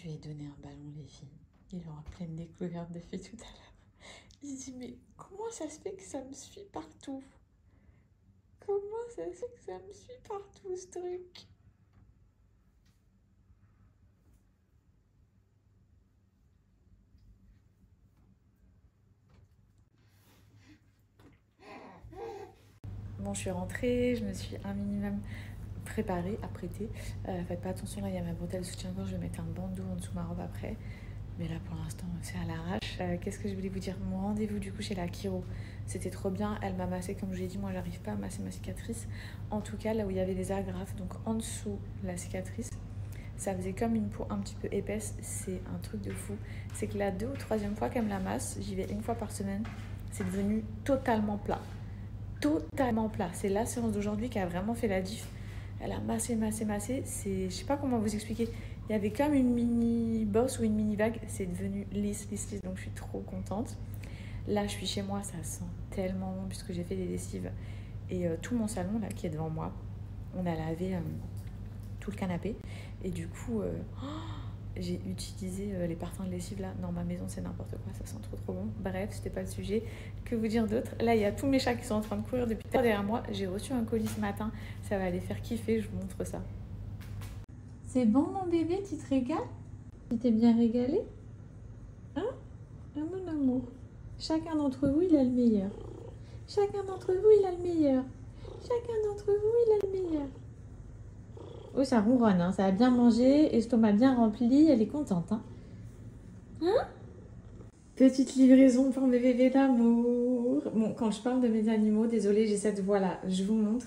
lui ai donné un ballon, les filles. Il aura pleine découverte depuis tout à l'heure. Il dit, mais comment ça se fait que ça me suit partout? Comment ça se fait que ça me suit partout, ce truc? Bon, je suis rentrée, je me suis un minimum préparée, apprêtée. Faites pas attention, là, il y a ma bretelle de soutien-gorge, je vais mettre un bandeau en dessous de ma robe après. Mais là, pour l'instant, c'est à l'arrache. Qu'est-ce que je voulais vous dire? Mon rendez-vous, du coup, chez la chiro, c'était trop bien. Elle m'a massé, comme je l'ai dit, moi, j'arrive pas à masser ma cicatrice. En tout cas, là où il y avait les agrafes, donc en dessous de la cicatrice, ça faisait comme une peau un petit peu épaisse. C'est un truc de fou. C'est que la 2e ou 3e fois qu'elle me la masse, j'y vais 1 fois par semaine, c'est devenu totalement plat. Totalement plat. C'est la séance d'aujourd'hui qui a vraiment fait la diff. Elle a massé. Je sais pas comment vous expliquer. Il y avait comme une mini bosse ou une mini vague. C'est devenu lisse. Donc je suis trop contente. Là, je suis chez moi. Ça sent tellement bon puisque j'ai fait des lessives. Et tout mon salon là qui est devant moi, on a lavé tout le canapé. Et du coup, j'ai utilisé les parfums de lessive là. Dans ma maison, c'est n'importe quoi. Ça sent trop bon. Bref, c'était pas le sujet. Que vous dire d'autre? Là, il y a tous mes chats qui sont en train de courir depuis tout à l'heure derrière moi. J'ai reçu un colis ce matin. Ça va les faire kiffer. Je vous montre ça. C'est bon, mon bébé? Tu te régales? Tu t'es bien régalé? Hein? Ah, mon amour. Chacun d'entre vous, il a le meilleur. Chacun d'entre vous, il a le meilleur. Chacun d'entre vous, il a le meilleur. Oh, ça ronronne, hein. Ça a bien mangé, estomac bien rempli, elle est contente. Hein? Petite livraison pour mes bébés d'amour. Bon, quand je parle de mes animaux, désolée, j'ai cette voix-là. Je vous montre.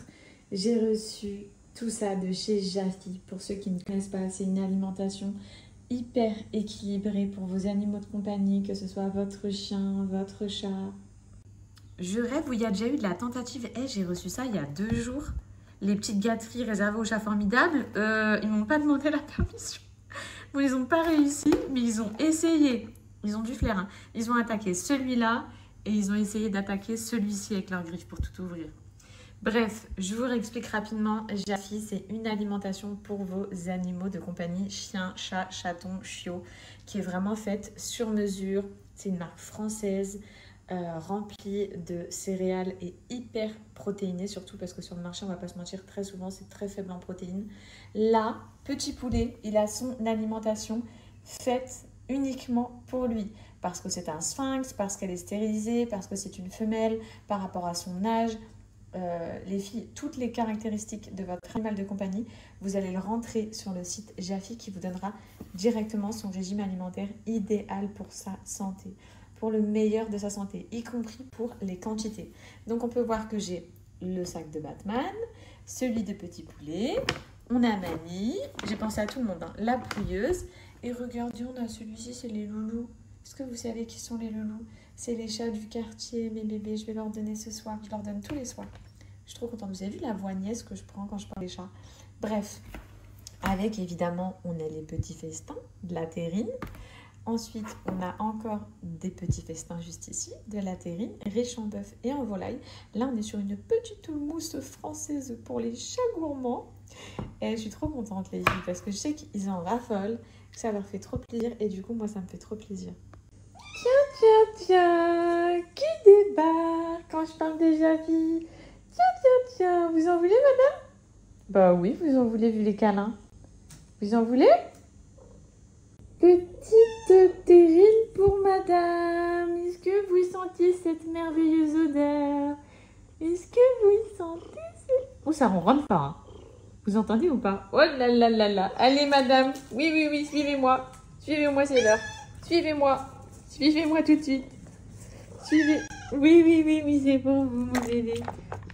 J'ai reçu tout ça de chez Jafi. Pour ceux qui ne connaissent pas, c'est une alimentation hyper équilibrée pour vos animaux de compagnie, que ce soit votre chien, votre chat. Je rêve où il y a déjà eu de la tentative. J'ai reçu ça il y a 2 jours. Les petites gâteries réservées aux chats formidables, ils m'ont pas demandé la permission. Bon, ils n'ont pas réussi, mais ils ont essayé. Ils ont du flair. Hein. Ils ont attaqué celui-là et ils ont essayé d'attaquer celui-ci avec leurs griffes pour tout ouvrir. Bref, je vous réexplique rapidement. Jafi, c'est une alimentation pour vos animaux de compagnie, chiens, chats, chatons, chiots, qui est vraiment faite sur mesure. C'est une marque française. Rempli de céréales et hyper protéiné, surtout parce que sur le marché, on va pas se mentir, très souvent c'est très faible en protéines. Là, petit poulet, il a son alimentation faite uniquement pour lui, parce que c'est un sphinx, parce qu'elle est stérilisée, parce que c'est une femelle, par rapport à son âge. Les filles, toutes les caractéristiques de votre animal de compagnie, vous allez le rentrer sur le site Jafi qui vous donnera directement son régime alimentaire idéal pour sa santé, pour le meilleur de sa santé, y compris pour les quantités. Donc on peut voir que j'ai le sac de Batman, celui de Petit Poulet, on a Mamie, j'ai pensé à tout le monde, hein, la pouilleuse, et regardez, on a celui-ci, c'est les loulous. Est-ce que vous savez qui sont les loulous? C'est les chats du quartier, mes bébés, je vais leur donner ce soir, je leur donne tous les soirs. Je suis trop contente, vous avez vu la voignesse que je prends quand je prends les chats? Bref, avec évidemment, on a les petits festins, de la terrine. Ensuite, on a encore des petits festins juste ici, de la terrine, riche en bœuf et en volaille. Là, on est sur une petite mousse française pour les chats gourmands. Et je suis trop contente, les filles, parce que je sais qu'ils en raffolent, que ça leur fait trop plaisir. Et du coup, moi, ça me fait trop plaisir. Tiens, qui débarque quand je parle de Jafi? Tiens, vous en voulez, madame? Bah oui, vous en voulez, vu les câlins. Vous en voulez? Petite terrine pour madame. Est-ce que vous sentez cette merveilleuse odeur? Est-ce que vous sentez cette... Oh, ça ronronne pas. Hein. Vous entendez ou pas? Oh là là là là. Allez, madame. Oui, suivez-moi. Suivez-moi, c'est l'heure. Suivez-moi. Suivez-moi tout de suite. Suivez. Oui, c'est pour vous, mon bébé.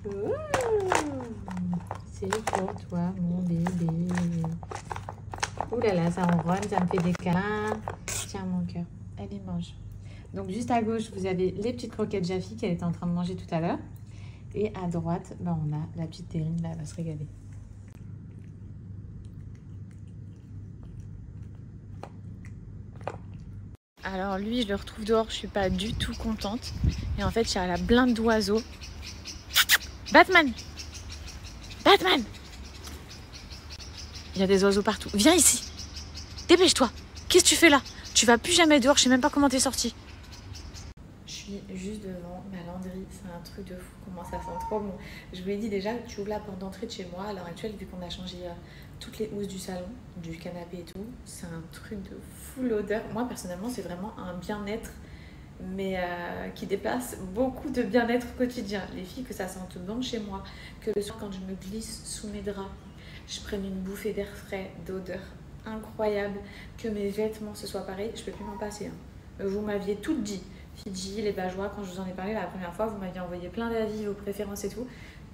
Oh, c'est pour toi, mon bébé. Ouh là là, ça ronronne, ça me fait des câlins. Tiens, mon cœur. Allez, mange. Donc, juste à gauche, vous avez les petites croquettes Jafi qu'elle était en train de manger tout à l'heure. Et à droite, ben, on a la petite terrine, là, elle va se régaler. Alors, lui, je le retrouve dehors, je suis pas du tout contente. Et en fait, il y a la blinde d'oiseaux. Batman! Il y a des oiseaux partout. Viens ici. Dépêche-toi. Qu'est-ce que tu fais là? Tu vas plus jamais dehors, je sais même pas comment t'es sortie. Je suis juste devant ma lavanderie, c'est un truc de fou, comment ça sent trop bon. Je vous l'ai dit déjà, tu ouvres la porte d'entrée de chez moi, à l'heure actuelle, vu qu'on a changé toutes les housses du salon, du canapé et tout, c'est un truc de fou l'odeur. Moi personnellement, c'est vraiment un bien-être, mais qui dépasse beaucoup de bien-être quotidien. Les filles, que ça sente bon chez moi, que le soir quand je me glisse sous mes draps, je prenne une bouffée d'air frais, d'odeur incroyable, que mes vêtements ce soit pareil, je peux plus m'en passer. Vous m'aviez toutes dit, Fidji, les Bajois, quand je vous en ai parlé la première fois, vous m'aviez envoyé plein d'avis, vos préférences et tout,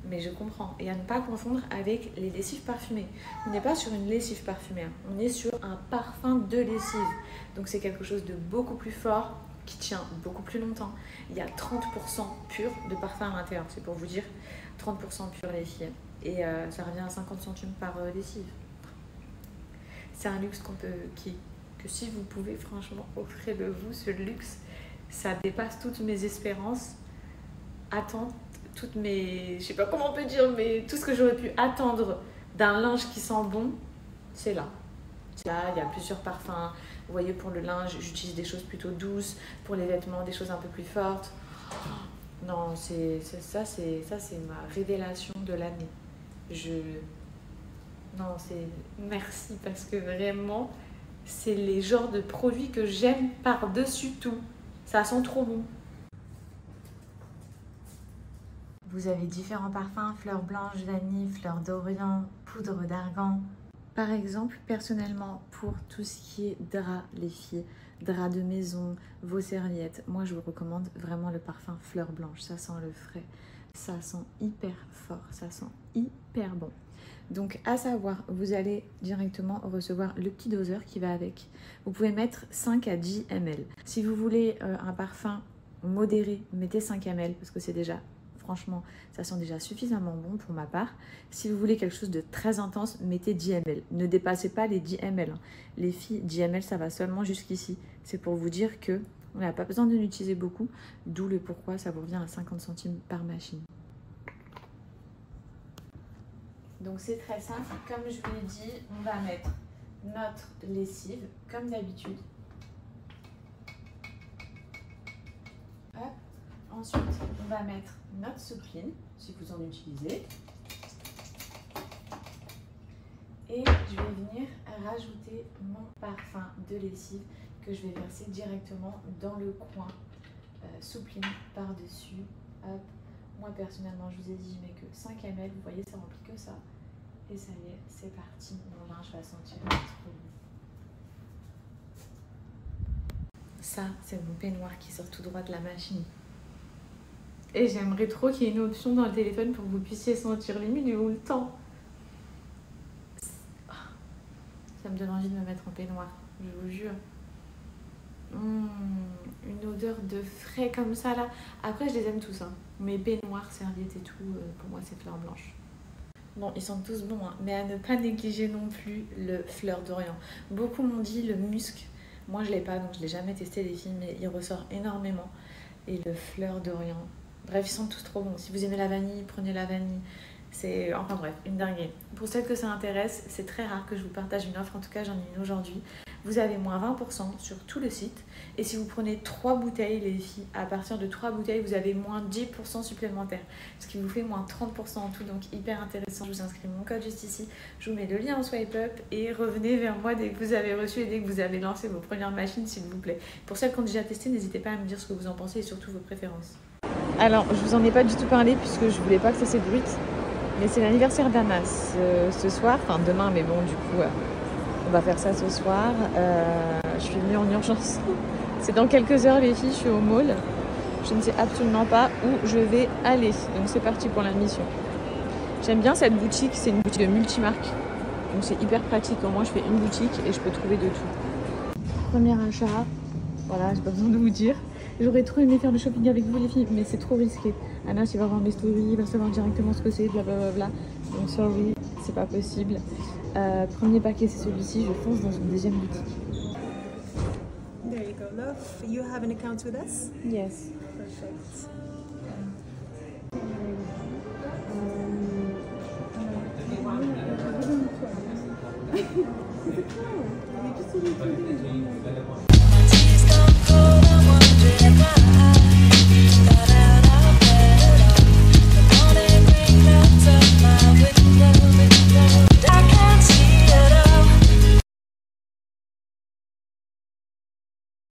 mais je comprends. Et à ne pas confondre avec les lessives parfumées. On n'est pas sur une lessive parfumée, on est sur un parfum de lessive. Donc c'est quelque chose de beaucoup plus fort, qui tient beaucoup plus longtemps. Il y a 30% pur de parfum à l'intérieur, c'est pour vous dire, 30% pur les filles. Et ça revient à 50 centimes par lessive. C'est un luxe que si vous pouvez, franchement, offrez-le-vous, ce luxe. Ça dépasse toutes mes espérances, attentes, toutes mes... Je sais pas comment on peut dire, mais tout ce que j'aurais pu attendre d'un linge qui sent bon, c'est là. Là, il y a plusieurs parfums. Vous voyez, pour le linge, j'utilise des choses plutôt douces. Pour les vêtements, des choses un peu plus fortes. Non, c'est ma révélation de l'année. Non, c'est merci, parce que vraiment, c'est les genres de produits que j'aime par-dessus tout. Ça sent trop bon. Vous avez différents parfums, fleurs blanches, vanille, fleurs d'Orient, poudre d'argan. Par exemple, personnellement, pour tout ce qui est drap, les filles, drap de maison, vos serviettes, moi je vous recommande vraiment le parfum fleurs blanches. Ça sent le frais, ça sent hyper fort, ça sent hyper bon. Donc à savoir, vous allez directement recevoir le petit doseur qui va avec. Vous pouvez mettre 5 à 10 ml. Si vous voulez un parfum modéré, mettez 5 ml parce que c'est déjà, franchement, ça sent déjà suffisamment bon pour ma part. Si vous voulez quelque chose de très intense, mettez 10 ml. Ne dépassez pas les 10 ml. Les filles, 10 ml, ça va seulement jusqu'ici. C'est pour vous dire que on n'a pas besoin de l'utiliser beaucoup, d'où le pourquoi ça vous revient à 50 centimes par machine. Donc c'est très simple, comme je vous l'ai dit, on va mettre notre lessive comme d'habitude. Ensuite, on va mettre notre soupline, si vous en utilisez. Et je vais venir rajouter mon parfum de lessive que je vais verser directement dans le coin soupline par-dessus. Hop. Moi personnellement, je vous ai dit, je mets que 5 ml, vous voyez, ça remplit que ça. Et ça y est, c'est parti, mon linge va sentir trop bon. Ça, c'est mon peignoir qui sort tout droit de la machine. Et j'aimerais trop qu'il y ait une option dans le téléphone pour que vous puissiez sentir limite tout le temps. Ça me donne envie de me mettre en peignoir, je vous jure. Une odeur de frais comme ça là. Après je les aime tous, hein. Mes peignoirs, serviettes et tout, pour moi c'est fleur blanche. Bon, ils sentent tous bons, hein, mais à ne pas négliger non plus le fleur d'Orient. Beaucoup m'ont dit le musc. Moi je l'ai pas, donc je l'ai jamais testé les filles, mais il ressort énormément. Et le fleur d'Orient. Bref, ils sont tous trop bons. Si vous aimez la vanille, prenez la vanille. C'est, enfin bref, une dinguerie. Pour celles que ça intéresse, c'est très rare que je vous partage une offre. En tout cas, j'en ai une aujourd'hui. Vous avez moins 20% sur tout le site. Et si vous prenez 3 bouteilles, les filles, à partir de 3 bouteilles, vous avez moins 10% supplémentaire. Ce qui vous fait moins 30% en tout. Donc hyper intéressant. Je vous inscris mon code juste ici. Je vous mets le lien en swipe up. Et revenez vers moi dès que vous avez reçu et dès que vous avez lancé vos premières machines, s'il vous plaît. Pour celles qui ont déjà testé, n'hésitez pas à me dire ce que vous en pensez et surtout vos préférences. Alors, je vous en ai pas du tout parlé puisque je voulais pas que ça s'ébruite. Mais c'est l'anniversaire d'Anna ce soir. Enfin, demain, mais bon, du coup... on va faire ça ce soir. Je suis venue en urgence. C'est dans quelques heures les filles, je suis au mall. Je ne sais absolument pas où je vais aller. Donc c'est parti pour la mission. J'aime bien cette boutique, c'est une boutique de multimarque. Donc c'est hyper pratique. Au moins je fais une boutique et je peux trouver de tout. Premier achat. Voilà, j'ai pas besoin de vous dire. J'aurais trop aimé faire du shopping avec vous les filles, mais c'est trop risqué. Anna, il va voir mes stories, il va savoir directement ce que c'est, blablabla. Donc sorry, c'est pas possible. Premier paquet, c'est celui-ci. Je fonce dans une deuxième boutique. There you go, love. You have an account with us? Yes. Perfect. absolutely.